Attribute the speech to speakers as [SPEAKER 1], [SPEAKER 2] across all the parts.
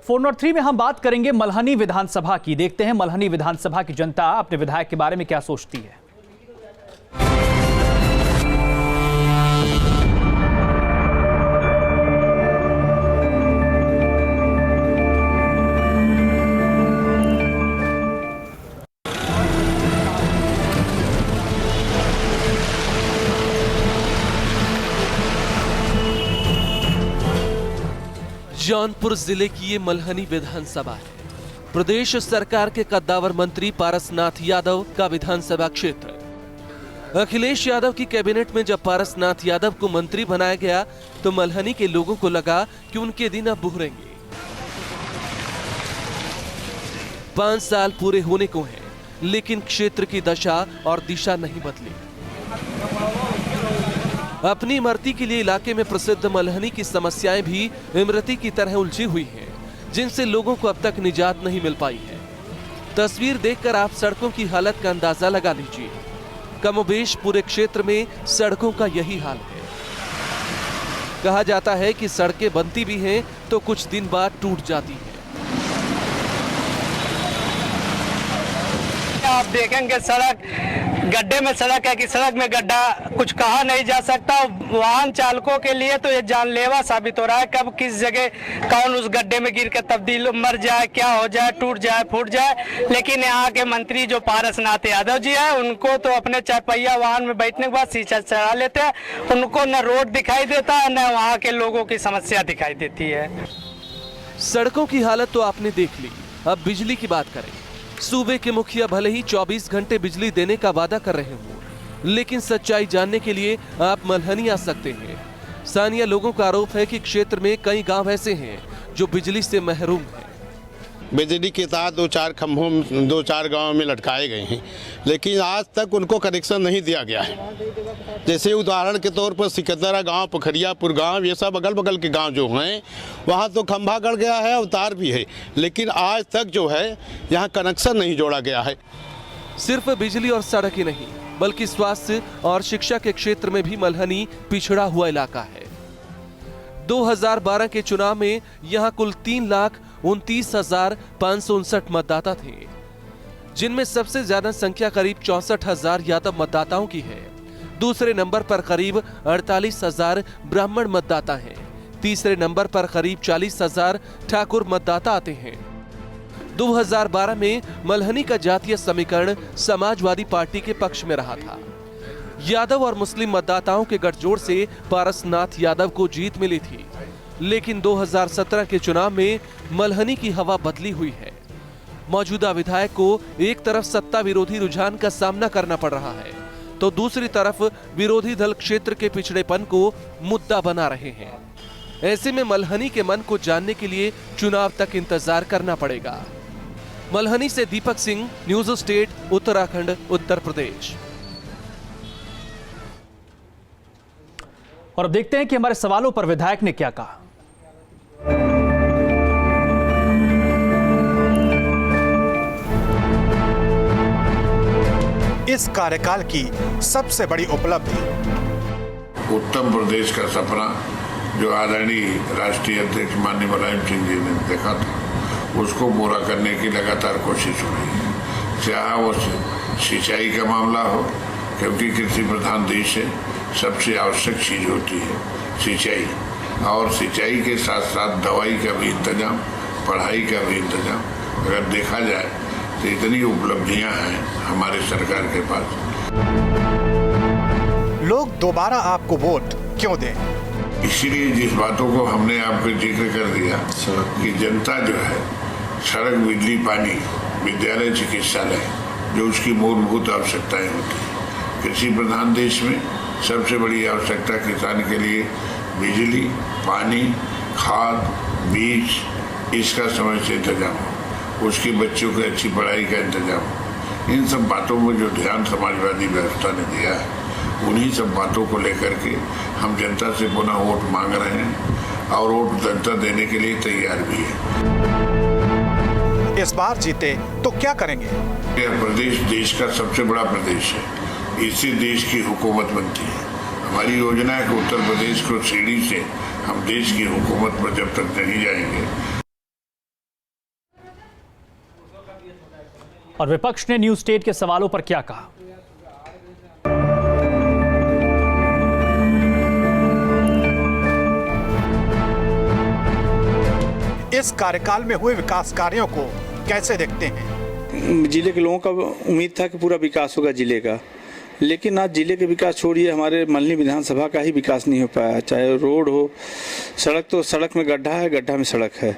[SPEAKER 1] 4 not 3 में हम बात करेंगे मल्हनी विधानसभा की। देखते हैं मल्हनी विधानसभा की जनता अपने विधायक के बारे में क्या सोचती है।
[SPEAKER 2] जौनपुर जिले की ये मल्हनी विधानसभा है। प्रदेश सरकार के कद्दावर मंत्री पारसनाथ यादव का विधानसभा क्षेत्र। अखिलेश यादव की कैबिनेट में जब पारसनाथ यादव को मंत्री बनाया गया तो मल्हनी के लोगों को लगा कि उनके दिन अब बुहरेंगे। 5 साल पूरे होने को हैं, लेकिन क्षेत्र की दशा और दिशा नहीं बदली। अपनी इमरती के लिए इलाके में प्रसिद्ध मल्हनी की समस्याएं भी इमरती की तरह उलझी हुई हैं, जिनसे लोगों को अब तक निजात नहीं मिल पाई है। तस्वीर देखकर आप सड़कों की हालत का अंदाजा लगा लीजिए। कमोबेश पूरे क्षेत्र में सड़कों का यही हाल है। कहा जाता है कि सड़कें बनती भी हैं तो कुछ दिन बाद टूट जाती हैं।
[SPEAKER 3] आप देखेंगे सड़क गड्ढे में सड़क है कि सड़क में गड्ढा कुछ कहा नहीं जा सकता। वाहन चालकों के लिए तो ये जानलेवा साबित हो रहा है। कब किस जगह कौन उस गड्ढे में गिर कर तब्दील मर जाए, क्या हो जाए, टूट जाए, फूट जाए। लेकिन यहाँ के मंत्री जो पारसनाथ यादव जी है, उनको तो अपने 4 पहिया वाहन में बैठने के बाद शीशा चढ़ा लेते हैं। उनको न रोड दिखाई देता है न वहाँ के लोगों की समस्या दिखाई देती है।
[SPEAKER 2] सड़कों की हालत तो आपने देख ली, अब बिजली की बात करें। सूबे के मुखिया भले ही 24 घंटे बिजली देने का वादा कर रहे हों, लेकिन सच्चाई जानने के लिए आप मल्हनी आ सकते हैं। स्थानीय लोगों का आरोप है कि क्षेत्र में कई गांव ऐसे हैं जो बिजली से महरूम हैं।
[SPEAKER 4] बिजली के तार 2-4 खंभों 2-4 गाँव में लटकाए गए हैं, लेकिन आज तक उनको कनेक्शन नहीं दिया गया है। जैसे उदाहरण के तौर पर सिकंदरा गांव, पोखरियापुर गांव, ये सब अगल बगल के गांव जो हैं, वहां तो खंभा गड़ गया है और तार भी है, लेकिन आज तक जो है यहां कनेक्शन नहीं जोड़ा गया है।
[SPEAKER 2] सिर्फ बिजली और सड़क ही नहीं, बल्कि स्वास्थ्य और शिक्षा के क्षेत्र में भी मल्हनी पिछड़ा हुआ इलाका है। 2012 के चुनाव में यहाँ कुल 3,29,559 मतदाता थे, जिनमें सबसे ज्यादा संख्या करीब 64,000 यादव मतदाताओं की है। दूसरे नंबर पर करीब 48,000 ब्राह्मण मतदाता हैं। तीसरे नंबर पर करीब 40,000 ठाकुर मतदाता आते हैं। 2012 में मल्हनी का जातीय समीकरण समाजवादी पार्टी के पक्ष में रहा था। यादव और मुस्लिम मतदाताओं के गठजोड़ से पारसनाथ यादव को जीत मिली थी, लेकिन 2017 के चुनाव में मल्हनी की हवा बदली हुई है। मौजूदा विधायक को एक तरफ सत्ता विरोधी रुझान का सामना करना पड़ रहा है, तो दूसरी तरफ विरोधी दल क्षेत्र के पिछड़ेपन को मुद्दा बना रहे हैं। ऐसे में मल्हनी के मन को जानने के लिए चुनाव तक इंतजार करना पड़ेगा। मल्हनी से दीपक सिंह, न्यूज स्टेट, उत्तराखंड, उत्तर प्रदेश।
[SPEAKER 1] और अब देखते हैं कि हमारे सवालों पर विधायक ने क्या कहा।
[SPEAKER 5] इस कार्यकाल की सबसे बड़ी उपलब्धि,
[SPEAKER 6] उत्तर प्रदेश का सपना जो आदरणीय राष्ट्रीय अध्यक्ष माननीय मुलायम सिंह जी ने देखा था, उसको पूरा करने की लगातार कोशिश हो रही है। चाहे वो सिंचाई का मामला हो, क्योंकि कृषि प्रधान देश है, सबसे आवश्यक चीज होती है सिंचाई, और सिंचाई के साथ साथ दवाई का भी इंतजाम, पढ़ाई का भी इंतजाम। अगर देखा जाए तो इतनी उपलब्धियां हैं हमारे सरकार के पास।
[SPEAKER 5] लोग दोबारा आपको वोट क्यों दें?
[SPEAKER 6] इसीलिए जिस बातों को हमने आपको जिक्र कर दिया कि जनता जो है सड़क, बिजली, पानी, विद्यालय, चिकित्सालय, जो उसकी मूलभूत आवश्यकताएं होती है। कृषि प्रधान देश में सबसे बड़ी आवश्यकता किसान के लिए बिजली, पानी, खाद, बीज, इसका समय से इंतजाम हो, उसके बच्चों की अच्छी पढ़ाई का इंतजाम हो। इन सब बातों को जो ध्यान समाजवादी व्यवस्था ने दिया है, उन्हीं सब बातों को लेकर के हम जनता से पुनः वोट मांग रहे हैं और वोट जनता देने के लिए तैयार भी है।
[SPEAKER 5] इस बार जीते तो क्या करेंगे?
[SPEAKER 6] यह प्रदेश देश का सबसे बड़ा प्रदेश है, इससे देश की हुकूमत बनती है। हमारी योजना है कि उत्तर प्रदेश को सीढ़ी से हम देश की हुकूमत पर जब तक नहीं जाएंगे,
[SPEAKER 1] और विपक्ष ने न्यूज स्टेट के सवालों पर क्या कहा?
[SPEAKER 5] इस कार्यकाल में हुए विकास कार्यों को कैसे देखते हैं?
[SPEAKER 7] जिले के लोगों का उम्मीद था कि पूरा विकास होगा जिले का, लेकिन आज जिले के विकास छोड़िए, हमारे मल्हनी विधानसभा का ही विकास नहीं हो पाया। चाहे रोड हो, सड़क तो सड़क में गड्ढा है, गड्ढा में सड़क है।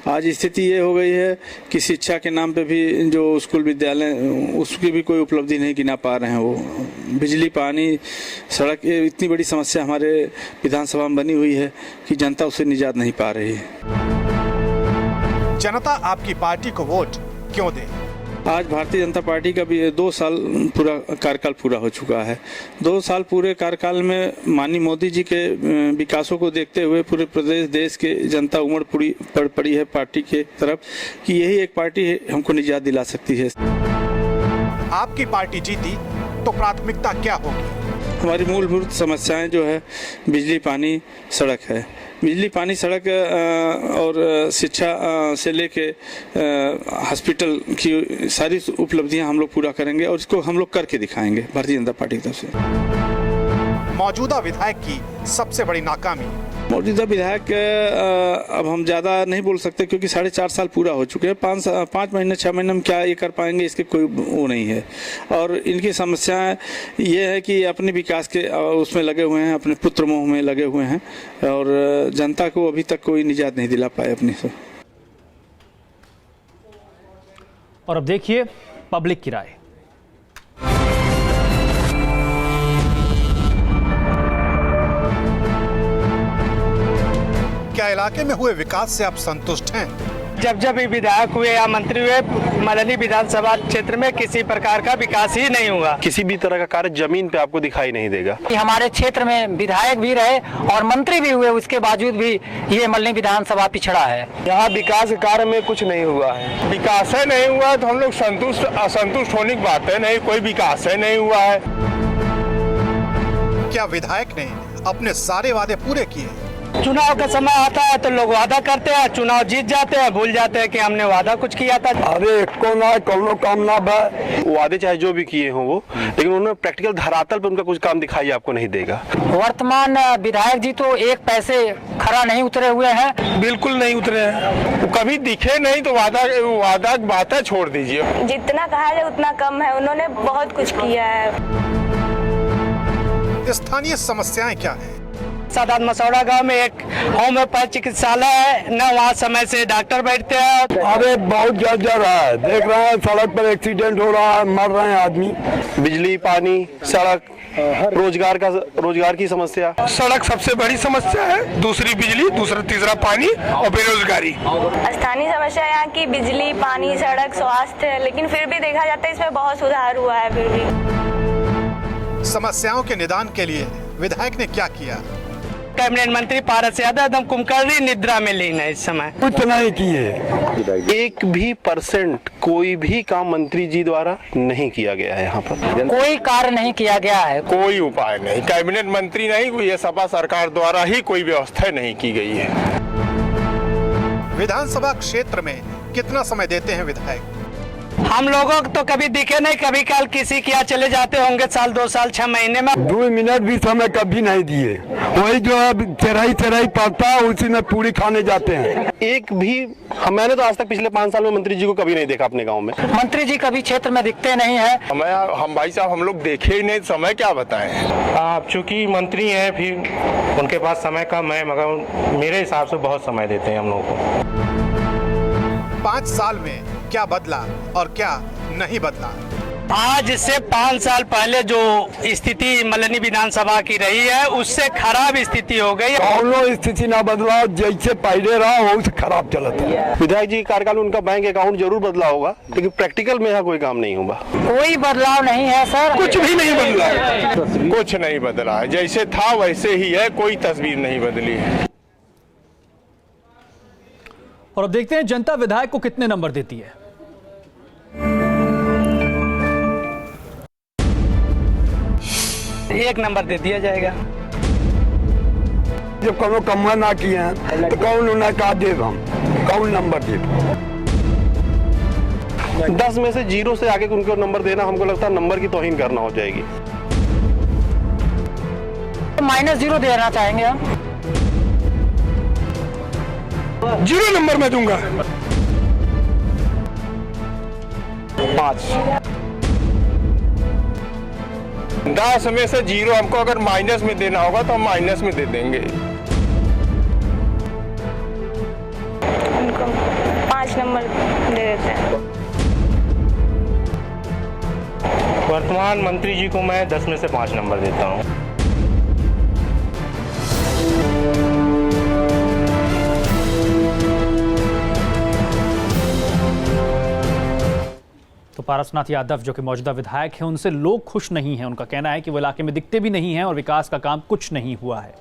[SPEAKER 7] आज स्थिति ये हो गई है कि शिक्षा के नाम पे भी जो स्कूल विद्यालय, उसकी भी कोई उपलब्धि नहीं गिना पा रहे हैं। वो बिजली, पानी, सड़क, ये इतनी बड़ी समस्या हमारे विधानसभा में बनी हुई है कि जनता उससे निजात नहीं पा रही है।
[SPEAKER 5] जनता आपकी पार्टी को वोट क्यों दे?
[SPEAKER 7] आज भारतीय जनता पार्टी का भी 2 साल पूरा कार्यकाल पूरा हो चुका है। 2 साल पूरे कार्यकाल में माननीय मोदी जी के विकासों को देखते हुए पूरे प्रदेश, देश के जनता उमड़ पड़ी है पार्टी के तरफ कि यही एक पार्टी है हमको निजात दिला सकती है।
[SPEAKER 5] आपकी पार्टी जीती तो प्राथमिकता क्या होगी?
[SPEAKER 7] हमारी मूलभूत समस्याएं जो है बिजली, पानी, सड़क है। बिजली, पानी, सड़क और शिक्षा से लेके हॉस्पिटल की सारी उपलब्धियां हम लोग पूरा करेंगे और इसको हम लोग करके दिखाएंगे भारतीय जनता पार्टी की तरफ से।
[SPEAKER 5] मौजूदा विधायक की सबसे बड़ी नाकामी?
[SPEAKER 7] मौजूदा विधायक अब हम ज़्यादा नहीं बोल सकते क्योंकि 4.5 साल पूरा हो चुके हैं। 5 महीने 6 महीने में क्या ये कर पाएंगे इसके कोई वो नहीं है। और इनकी समस्याएं ये है कि अपने विकास के उसमें लगे हुए हैं, अपने पुत्र मोह में लगे हुए हैं और जनता को अभी तक कोई निजात नहीं दिला पाए अपने से।
[SPEAKER 1] और अब देखिए पब्लिक की राय।
[SPEAKER 5] क्या इलाके में हुए विकास से आप संतुष्ट हैं?
[SPEAKER 3] जब भी विधायक हुए या मंत्री हुए, मल्हनी विधानसभा क्षेत्र में किसी प्रकार का विकास ही नहीं हुआ।
[SPEAKER 8] किसी भी तरह का कार्य जमीन पे आपको दिखाई नहीं देगा।
[SPEAKER 9] हमारे क्षेत्र में विधायक भी रहे और मंत्री भी हुए, उसके बावजूद भी ये मल्हनी विधानसभा पिछड़ा है।
[SPEAKER 8] यहाँ विकास कार्य में कुछ नहीं हुआ है।
[SPEAKER 10] विकास है नहीं हुआ तो हम लोग संतुष्ट असंतुष्ट होने की बात है नहीं, कोई विकास है नहीं हुआ है।
[SPEAKER 5] क्या विधायक ने अपने सारे वादे पूरे किए?
[SPEAKER 3] चुनाव का समय आता है तो लोग वादा करते हैं, चुनाव जीत जाते हैं, भूल जाते हैं कि हमने वादा कुछ किया था।
[SPEAKER 8] अरे कौनो काम ना वादे चाहे जो भी किए हों वो, लेकिन उन्होंने प्रैक्टिकल धरातल पर उनका कुछ काम दिखाई आपको नहीं देगा।
[SPEAKER 9] वर्तमान विधायक जी तो एक पैसे खरा नहीं उतरे हुए हैं।
[SPEAKER 10] बिल्कुल नहीं उतरे हैं, वो कभी दिखे नहीं तो वादा बातें छोड़ दीजिए।
[SPEAKER 11] जितना कहा जाए उतना कम है, उन्होंने बहुत कुछ किया है।
[SPEAKER 5] स्थानीय समस्याएं क्या है?
[SPEAKER 3] सादात मसौड़ा गांव में एक होम्योपैथ चिकित्सालय है, न वहाँ समय से डॉक्टर बैठते हैं।
[SPEAKER 8] अरे बहुत जा रहा है, देख रहे हैं सड़क पर एक्सीडेंट हो रहा है, मर रहे हैं आदमी। बिजली, पानी, सड़क, रोजगार की समस्या।
[SPEAKER 10] सड़क सबसे बड़ी समस्या है, दूसरी बिजली, दूसरा तीसरा पानी और बेरोजगारी।
[SPEAKER 11] स्थानीय समस्या यहाँ की बिजली, पानी, सड़क, स्वास्थ्य है, लेकिन फिर भी देखा जाता है इसमें बहुत सुधार हुआ है। फिर भी
[SPEAKER 5] समस्याओं के निदान के लिए विधायक ने क्या किया?
[SPEAKER 3] कैबिनेट मंत्री पारस यादव एकदम कुंभकर्णी निद्रा में लीन है इस समय।
[SPEAKER 8] कुछ नहीं किए, 1% कोई भी काम मंत्री जी द्वारा नहीं किया गया है। यहाँ पर
[SPEAKER 9] कोई कार्य नहीं किया गया है,
[SPEAKER 10] कोई उपाय नहीं, कैबिनेट मंत्री नहीं, ये सपा सरकार द्वारा ही कोई व्यवस्था नहीं की गई है।
[SPEAKER 5] विधानसभा क्षेत्र में कितना समय देते हैं विधायक?
[SPEAKER 3] हम लोगों को तो कभी दिखे नहीं, कभी कल किसी के यहाँ चले जाते होंगे, साल 2 साल 6 महीने में।
[SPEAKER 8] 2 मिनट भी समय कभी नहीं दिए। वही जो है चराई पड़ता है उसी में पूरी खाने जाते हैं। एक भी मैंने तो आज तक पिछले 5 साल में मंत्री जी को कभी नहीं देखा अपने गांव में।
[SPEAKER 9] मंत्री जी कभी क्षेत्र में दिखते नहीं है।
[SPEAKER 10] हम भाई साहब हम लोग देखे ही नहीं, समय क्या बताएं।
[SPEAKER 12] आप चूंकि मंत्री हैं, फिर उनके पास समय कम है, मगर मेरे हिसाब से बहुत समय देते हैं हम लोगों को।
[SPEAKER 5] 5 साल में क्या बदला और क्या नहीं बदला?
[SPEAKER 3] आज से 5 साल पहले जो स्थिति मल्हनी विधानसभा की रही है, उससे खराब स्थिति हो गई।
[SPEAKER 8] कौनो स्थिति ना बदला, जैसे पहले रहा उससे खराब चलता है। विधायक जी कार्यकाल में उनका बैंक अकाउंट जरूर बदला होगा, लेकिन प्रैक्टिकल में यहाँ कोई काम नहीं होगा।
[SPEAKER 9] कोई बदलाव नहीं है सर,
[SPEAKER 10] कुछ भी नहीं बदला, कुछ नहीं बदला है, जैसे था वैसे ही है, कोई तस्वीर नहीं बदली है।
[SPEAKER 1] और अब देखते हैं जनता विधायक को कितने नंबर देती है।
[SPEAKER 3] 1 नंबर दे दिया जाएगा।
[SPEAKER 8] जब कौनो कमा ना किए हैं तो कौन उन्हें कहा देव, हम कौन नंबर देव? 10 में से 0 से आगे उनको नंबर देना हमको लगता है नंबर की तौहीन करना हो जाएगी।
[SPEAKER 9] -0 देना चाहेंगे हम।
[SPEAKER 8] 0 नंबर मैं दूंगा। 5।
[SPEAKER 10] 10 में से 0 हमको अगर माइनस में देना होगा तो हम माइनस में दे देंगे।
[SPEAKER 11] उनको 5 नंबर दे देते हैं।
[SPEAKER 12] वर्तमान मंत्री जी को मैं 10 में से 5 नंबर देता हूँ।
[SPEAKER 1] तो पारसनाथ यादव जो कि मौजूदा विधायक हैं, उनसे लोग खुश नहीं हैं। उनका कहना है कि वो इलाके में दिखते भी नहीं हैं और विकास का काम कुछ नहीं हुआ है।